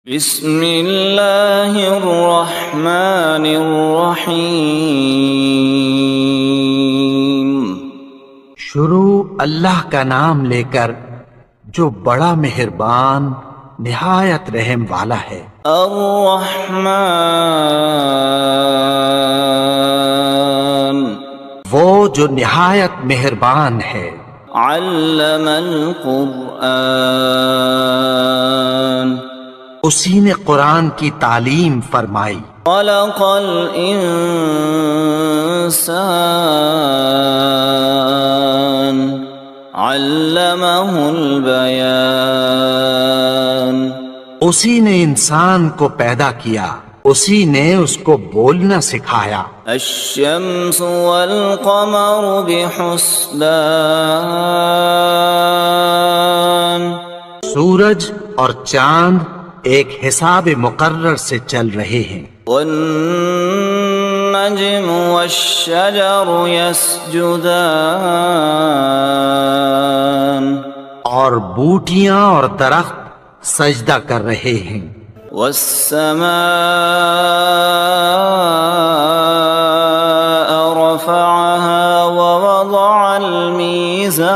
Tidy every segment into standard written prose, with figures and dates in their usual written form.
بسم اللہ الرحمن الرحیم۔ شروع اللہ کا نام لے کر جو بڑا مہربان نہایت رحم والا ہے۔ الرحمن، وہ جو نہایت مہربان ہے۔ علم القرآن، اسی نے قرآن کی تعلیم فرمائی۔ خلق الانسان، علمہ البیان، اسی نے انسان کو پیدا کیا، اسی نے اس کو بولنا سکھایا۔ الشمس والقمر بحسبان، سورج اور چاند ایک حساب مقرر سے چل رہے ہیں۔ والنجم والشجر يسجدان، اور بوٹیاں اور درخت سجدہ کر رہے ہیں۔ والسماء رفعها ووضع الميزان،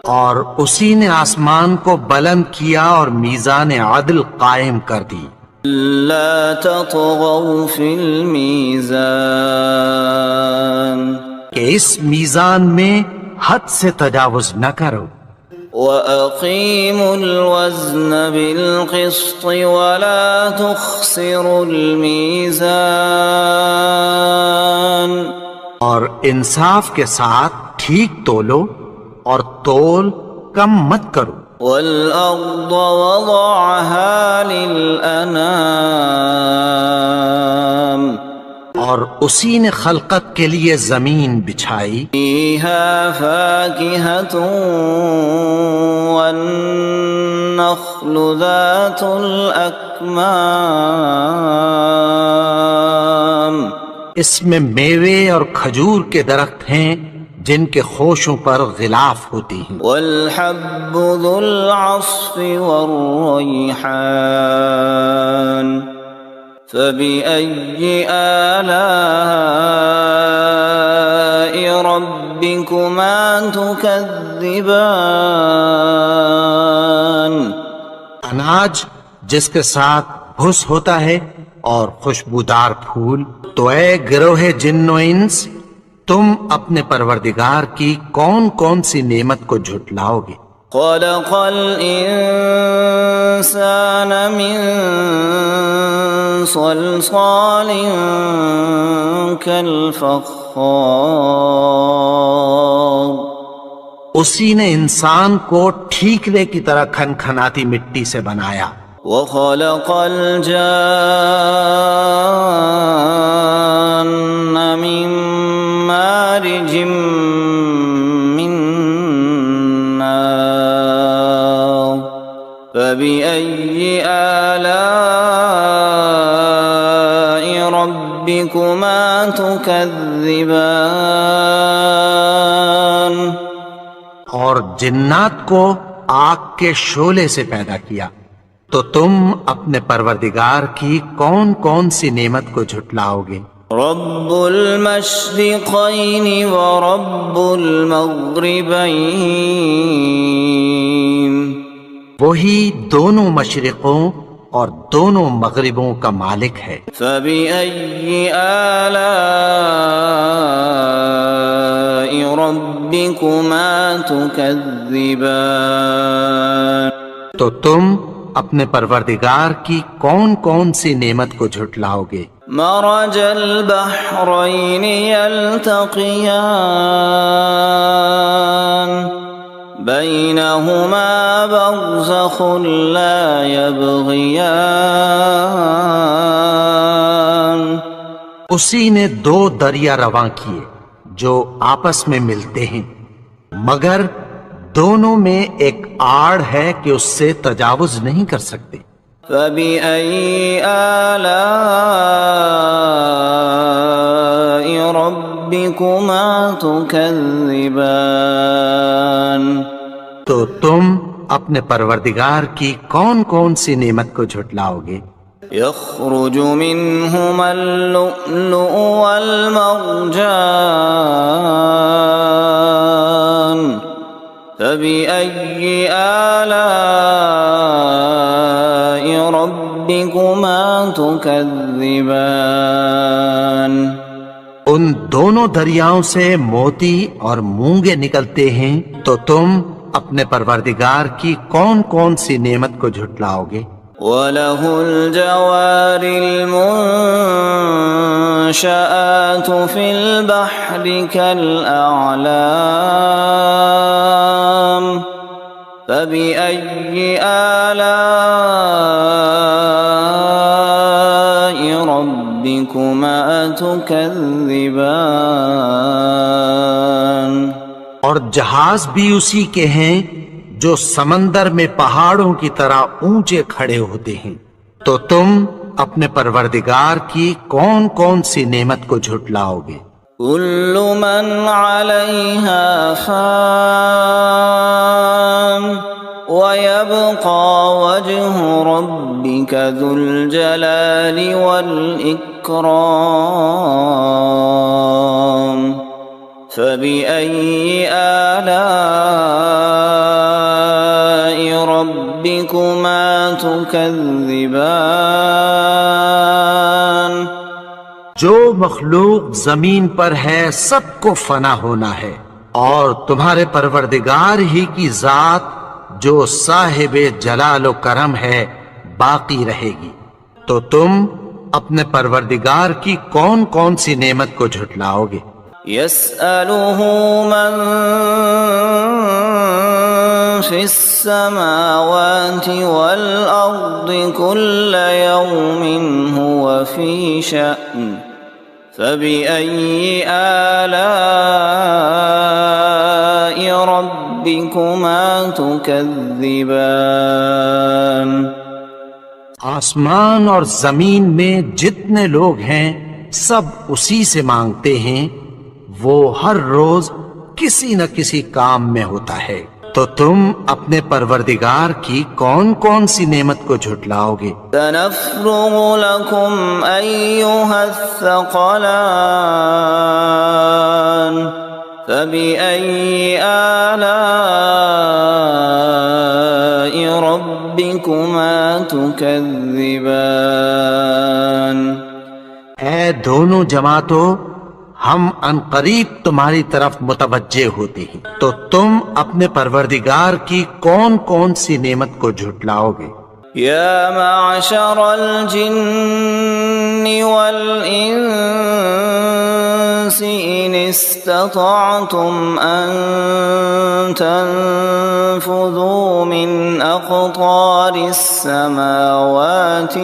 اور اسی نے آسمان کو بلند کیا اور میزان عدل قائم کر دی۔ لا تطغوا في الميزان، کہ اس میزان میں حد سے تجاوز نہ کرو۔ وَأَقِيمُوا الْوَزْنَ بِالْقِسْطِ وَلَا تُخْسِرُوا الْمِيزَانَ، اور انصاف کے ساتھ ٹھیک تولو اور تول کم مت کرو۔ وَالْأَرْضَ وَضَعَهَا لِلْأَنَامِ، اور اسی نے خلقت کے لیے زمین بچھائی۔ فِيهَا فَاكِهَةٌ وَالنَّخْلُ ذَاتُ الْأَكْمَامِ، اس میں میوے اور کھجور کے درخت ہیں جن کے خوشوں پر غلاف ہوتی ہیں۔ وَالْحَبُّ ذُو الْعَصْفِ وَالرَّيْحَانُ، فَبِأَيِّ آلَاءِ رَبِّكُمَا تُكَذِّبَانِ، اناج جس کے ساتھ بھس ہوتا ہے اور خوشبودار پھول۔ تو اے گروہ جن و انس، تم اپنے پروردگار کی کون کون سی نعمت کو جھٹلاؤ گے؟ خَلَقَ الْإِنسَانَ مِنْ صَلْصَالٍ كَالْفَخَّارِ، اسی نے انسان کو ٹھیکرے کی طرح کھنکھناتی مٹی سے بنایا۔ وَخَلَقَ الْجَانَّ مِن مَّارِجٍ مِّن نَّارٍ، فَبِأَيِّ آلَاءِ رَبِّكُمَا تُكَذِّبَانِ، اور جنات کو آگ کے شعلے سے پیدا کیا، تو تم اپنے پروردگار کی کون کون سی نعمت کو جھٹلاؤ گے؟ رب المشرقین ورب المغربین، وہی دونوں مشرقوں اور دونوں مغربوں کا مالک ہے۔ فبأي آلاء ربكما تكذبان، تو تم اپنے پروردگار کی کون کون سی نعمت کو جھٹلاؤ گے؟ مرج البحرین یلتقیان، بینہما برزخ لا یبغیان، اسی نے دو دریا رواں کیے جو آپس میں ملتے ہیں، مگر دونوں میں ایک آڑ ہے کہ اس سے تجاوز نہیں کر سکتے۔ فَبِأَيِّ آلَاءِ رَبِّكُمَا تُكَذِّبَانِ، تو تم اپنے پروردگار کی کون کون سی نعمت کو جھٹلاؤ گے؟ يخرج منهما اللؤلؤ والمرجان فبأي آلاء ربكما تكذبان ان دونوں دریاؤں سے موتی اور مونگے نکلتے ہیں، تو تم اپنے پروردگار کی کون کون سی نعمت کو جھٹلاؤ گے؟ وَلَهُ الْجَوَارِ الْمُنشَآتُ فِي الْبَحْرِ كَالْأَعْلَامِ فَبِأَيِّ آلَاءِ رَبِّكُمَا تُكَذِّبَانِ اور جہاز بھی اسی کے ہیں جو سمندر میں پہاڑوں کی طرح اونچے کھڑے ہوتے ہیں، تو تم اپنے پروردگار کی کون کون سی نعمت کو جھٹلاؤ گے؟ كل من عليها فان ويبقى وجه ربك ذو الجلال والإكرام فبأي آلاء ربكما تكذبان جو مخلوق زمین پر ہے سب کو فنا ہونا ہے، اور تمہارے پروردگار ہی کی ذات جو صاحب جلال و کرم ہے باقی رہے گی، تو تم اپنے پروردگار کی کون کون سی نعمت کو جھٹلاؤ گے؟ يسأله من في السماوات والأرض كل يوم هو في شأن فبأي آلاء ربكما تكذبان آسمان اور زمین میں جتنے لوگ ہیں سب اسی سے مانگتے ہیں، وہ ہر روز کسی نہ کسی کام میں ہوتا ہے، تو تم اپنے پروردگار کی کون کون سی نعمت کو جھٹلاؤ گے؟ سنفرغ لكم أيها الثقلان فبأي آلاء ربكما تكذبان اے دونوں جماعتوں، ہم ان قریب تمہاری طرف متوجہ ہوتے ہیں، تو تم اپنے پروردگار کی کون کون سی نعمت کو جھٹلاؤ گے؟ يا معشر الجن والإنس إن استطعتم أن تنفذوا من أقطار السماوات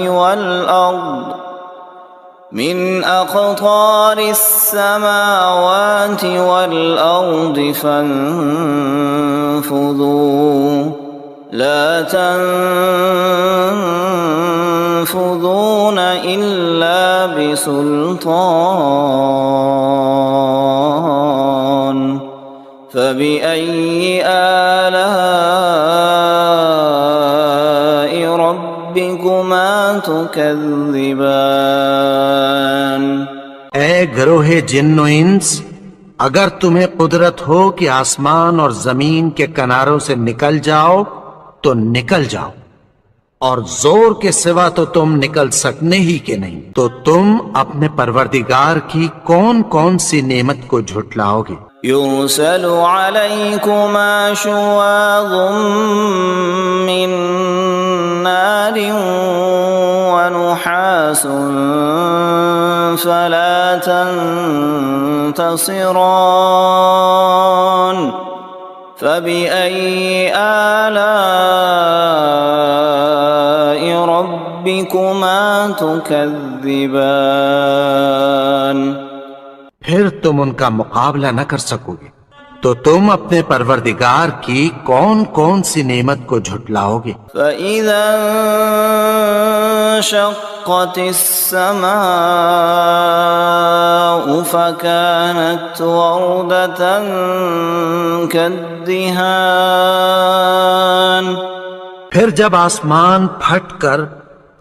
والأرض فانفذوا لا تنفذون إلا بسلطان فبأي آلاء ربكما تكذبان اے گروہ جن و انس، اگر تمہیں قدرت ہو کہ آسمان اور زمین کے کناروں سے نکل جاؤ تو نکل جاؤ، اور زور کے سوا تو تم نکل سکنے ہی کے نہیں، تو تم اپنے پروردگار کی کون کون سی نعمت کو جھٹلاؤ گے؟ يرسل عليكما شواظ من نار ونحاس فلا تنتصران فبأي آلاء ربكما تكذبان پھر تم ان کا مقابلہ نہ کر سکو گے، تو تم اپنے پروردگار کی کون کون سی نعمت کو جھٹلاؤ گے؟ فَإِذَا انشقت السماء فكانت وردة كالدهان الدهان پھر جب آسمان پھٹ کر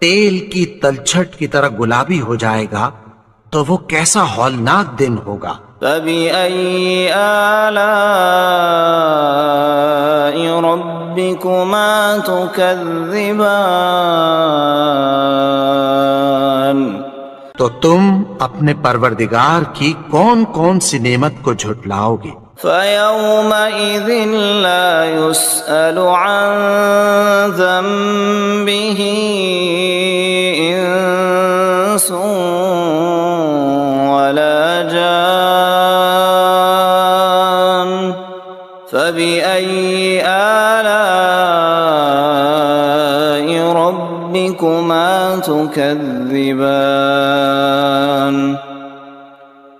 تیل کی تلچھٹ کی طرح گلابی ہو جائے گا تو وہ کیسا ہولناک دن ہوگا۔ فبأي آلاء ربكما تكذبان تو تم اپنے پروردگار کی کون کون سی نعمت کو جھٹلاؤ گے؟ فيومئذ لا يسأل عن ذنبه إنس ولا جان فبأي آلاء ربكما تكذبان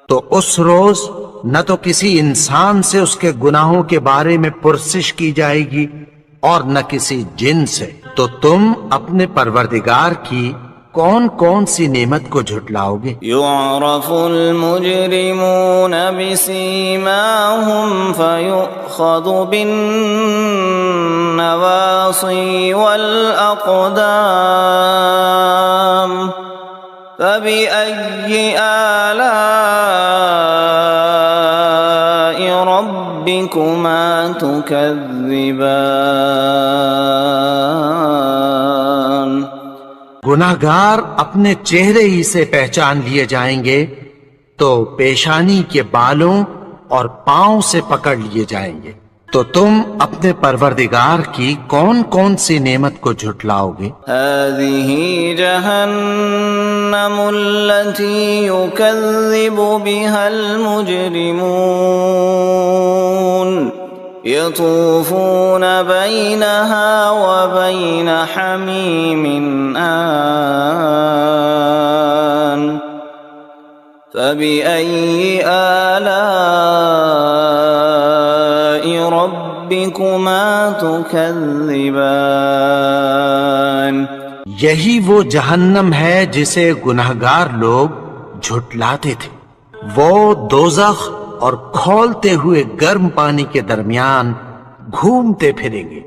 تو اس روز نہ تو کسی انسان سے اس کے گناہوں کے بارے میں پرسش کی جائے گی اور نہ کسی جن سے، تو تم اپنے پروردگار کی کون کون سی نعمت کو جھٹلاؤ گے؟ يعرف المجرمون بسيماهم فيؤخذ بالنواصي والأقدام فبأي آلاء ربكما تكذبان گناہگار اپنے چہرے ہی سے پہچان لیے جائیں گے تو پیشانی کے بالوں اور پاؤں سے پکڑ لیے جائیں گے، تو تم اپنے پروردگار کی کون کون سی نعمت کو جھٹلاؤ گے؟ هذه جهنم التي يكذب بها المجرمون يطوفون بينها وبين حميم آن فبأي آلاء ربكما تكذبان یہی وہ جہنم ہے جسے گناہگار لوگ جھٹلاتے تھے، وہ دوزخ اور کھولتے ہوئے گرم پانی کے درمیان گھومتے پھریں گے،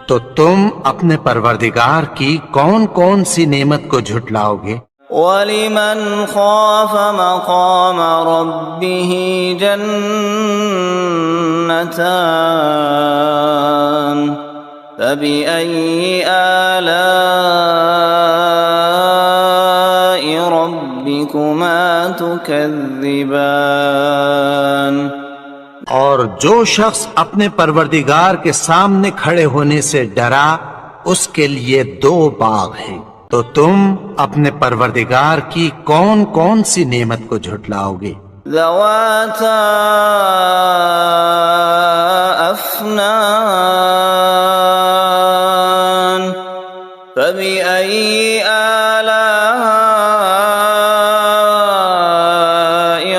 تو تم اپنے پروردگار کی کون کون سی نعمت کو جھٹلاؤ گے؟ وَلِمَنْ خَافَ مَقَامَ رَبِّهِ جَنَّتَانِ فَبِأَيِّ آلَاءِ رَبِّكُمَا تُكَذِّبَانِ اور جو شخص اپنے پروردگار کے سامنے کھڑے ہونے سے ڈرا اس کے لیے دو باغ ہیں، تو تم اپنے پروردگار کی کون کون سی نعمت کو جھٹلاؤ گے؟ ذواتا افنان فبأي آلاء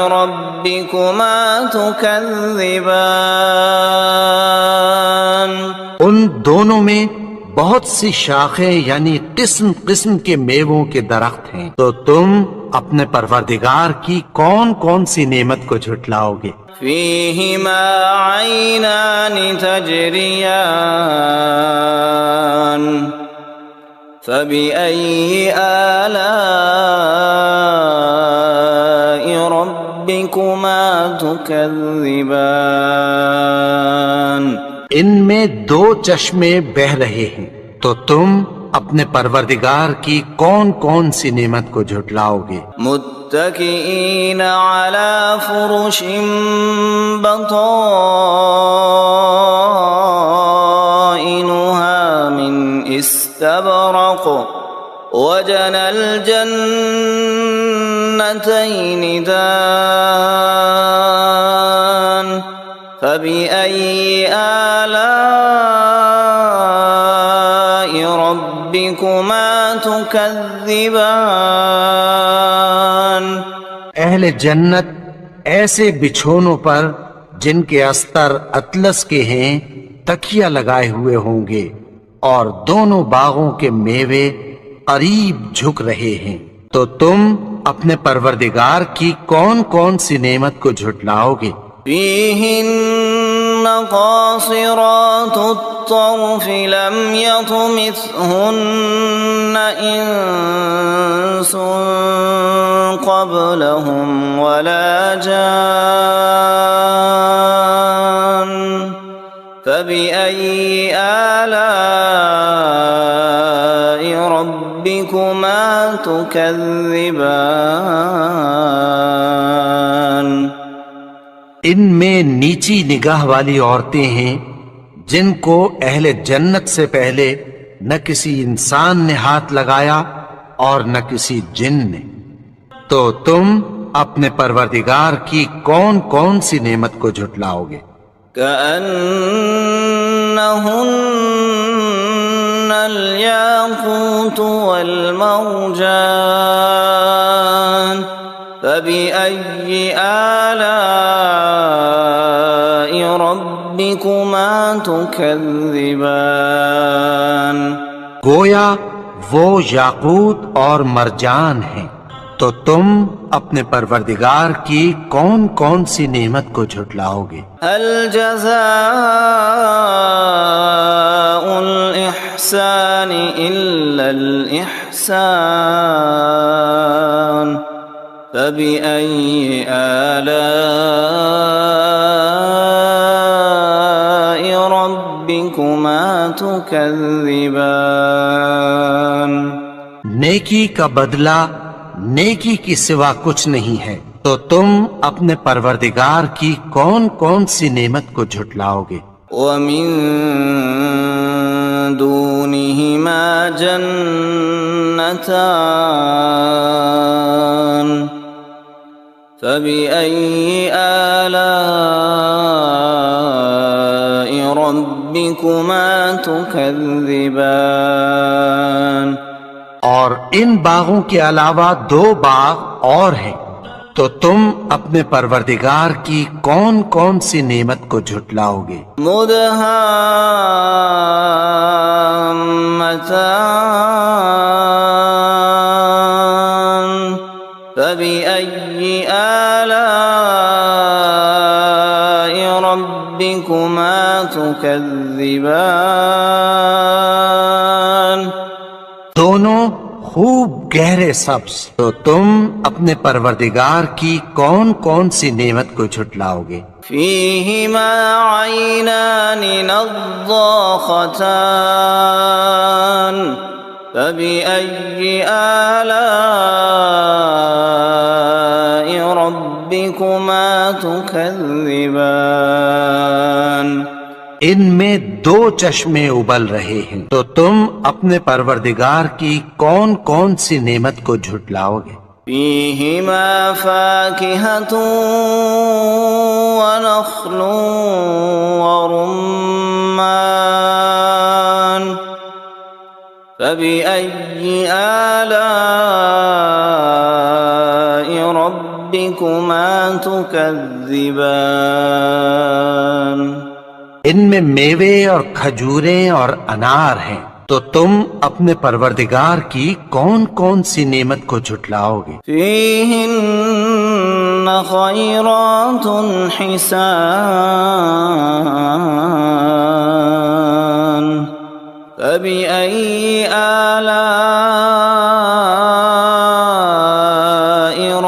ربكما تكذبان ان دونوں میں بہت سی شاخیں یعنی قسم قسم کے میووں کے درخت ہیں، تو تم اپنے پروردگار کی کون کون سی نعمت کو جھٹلاؤ گے؟ فيهما عينان تجريان فبأي آلاء ربكما تكذبان ان میں دو چشمے بہہ رہے ہیں، تو تم اپنے پروردگار کی کون کون سی نعمت کو جھٹلاؤ گے؟ متكئين على فرش بطائنها من استبرق وجنى الجنتين دان فبأي آلاء ربكما تكذبان اہل جنت ایسے بچھونوں پر جن کے استر اطلس کے ہیں تکیہ لگائے ہوئے ہوں گے، اور دونوں باغوں کے میوے قریب جھک رہے ہیں، تو تم اپنے پروردگار کی کون کون سی نعمت کو جھٹلاؤ گے؟ فيهن قاصرات الطرف لم يطمثهن إنس قبلهم ولا جان فبأي آلاء ربكما تكذبان ان میں نیچی نگاہ والی عورتیں ہیں جن کو اہل جنت سے پہلے نہ کسی انسان نے ہاتھ لگایا اور نہ کسی جن نے، تو تم اپنے پروردگار کی کون کون سی نعمت کو جھٹلاؤ گے؟ كأنهن الياقوت والمرجان فبأي آلاء ربكما تكذبان گویا وہ یاقوت اور مرجان ہیں، تو تم اپنے پروردگار کی کون کون سی نعمت کو جھٹلاؤ گے؟ هل جزاء الإحسان إلا الإحسان فبأي آلاء ربكما تكذبان نیکی کا بدلہ نیکی کی سوا کچھ نہیں ہے، تو تم اپنے پروردگار کی کون کون سی نعمت کو جھٹلاؤ گے؟ ومن دونهما جنتان فبأي آلاء ربكما تكذبان اور ان باغوں کے علاوہ دو باغ اور ہیں، تو تم اپنے پروردگار کی کون کون سی نعمت کو جھٹلاؤ گے؟ مدهامتان فبأي آلاء ربكما تكذبان دونوں خوب گہرے سبز، تو تم اپنے پروردگار کی کون کون سی نعمت کو جھٹلاؤ گے؟ فيهما عينان نضاختان فبأي آلاء ربكما تكذبان ان میں دو چشمے ابل رہے ہیں، تو تم اپنے پروردگار کی کون کون سی نعمت کو جھٹلاؤ گے؟ فيهما فاكهة ونخل ورمان فبأي آلاء ربكما تكذبان ان میں میوے اور کھجوریں اور انار ہیں، تو تم اپنے پروردگار کی کون کون سی نعمت کو جھٹلاؤ گے؟ فيهن خيرات حسان فبأي آلاء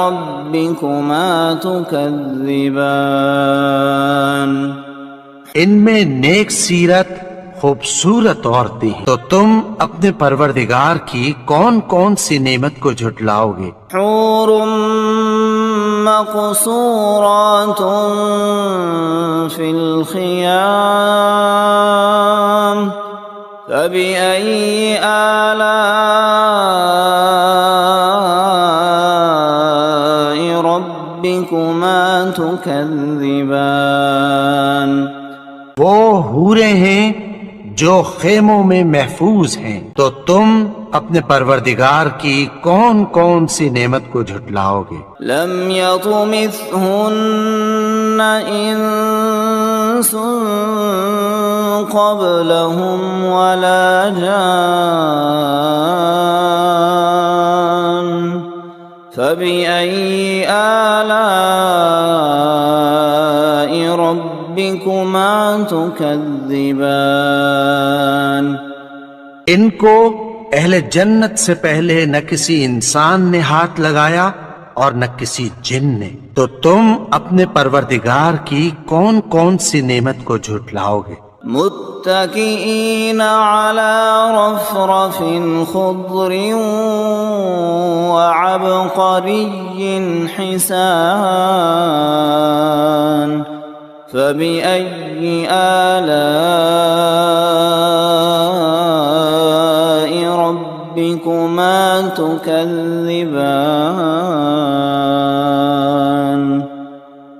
ربكما تكذبان ان میں نیک سیرت خوبصورت عورتیں ہیں، تو تم اپنے پروردگار کی کون کون سی نعمت کو جھٹلاؤ گے؟ حور مقصورات في الخيام فبأي آلاء ربكما تكذبان وہ حوریں ہیں جو خیموں میں محفوظ ہیں، تو تم اپنے پروردگار کی کون کون سی نعمت کو جھٹلاؤ گے؟ لم يطمثهن انس قبلهم ولا جان فبأي آلاء ربكما ربكما تكذبان ان کو اہل جنت سے پہلے نہ کسی انسان نے ہاتھ لگایا اور نہ کسی جن نے، تو تم اپنے پروردگار کی کون کون سی نعمت کو جھٹلاؤ گے؟ متكئين على رفرف خضر وعبقري حسان فبأي آلاء ربكما تكذبان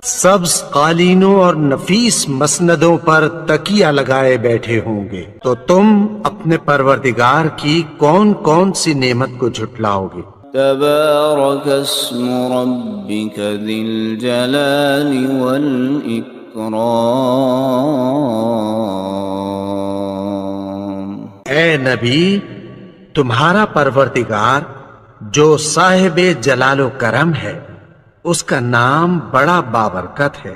سبز قالینوں اور نفیس مسندوں پر تکیہ لگائے بیٹھے ہوں گے، تو تم اپنے پروردگار کی کون کون سی نعمت کو جھٹلاؤ گے؟ تبارك اسم ربك ذي الجلال والإكرام اے نبی، تمہارا پروردگار جو صاحب جلال و کرم ہے، اس کا نام بڑا بابرکت ہے۔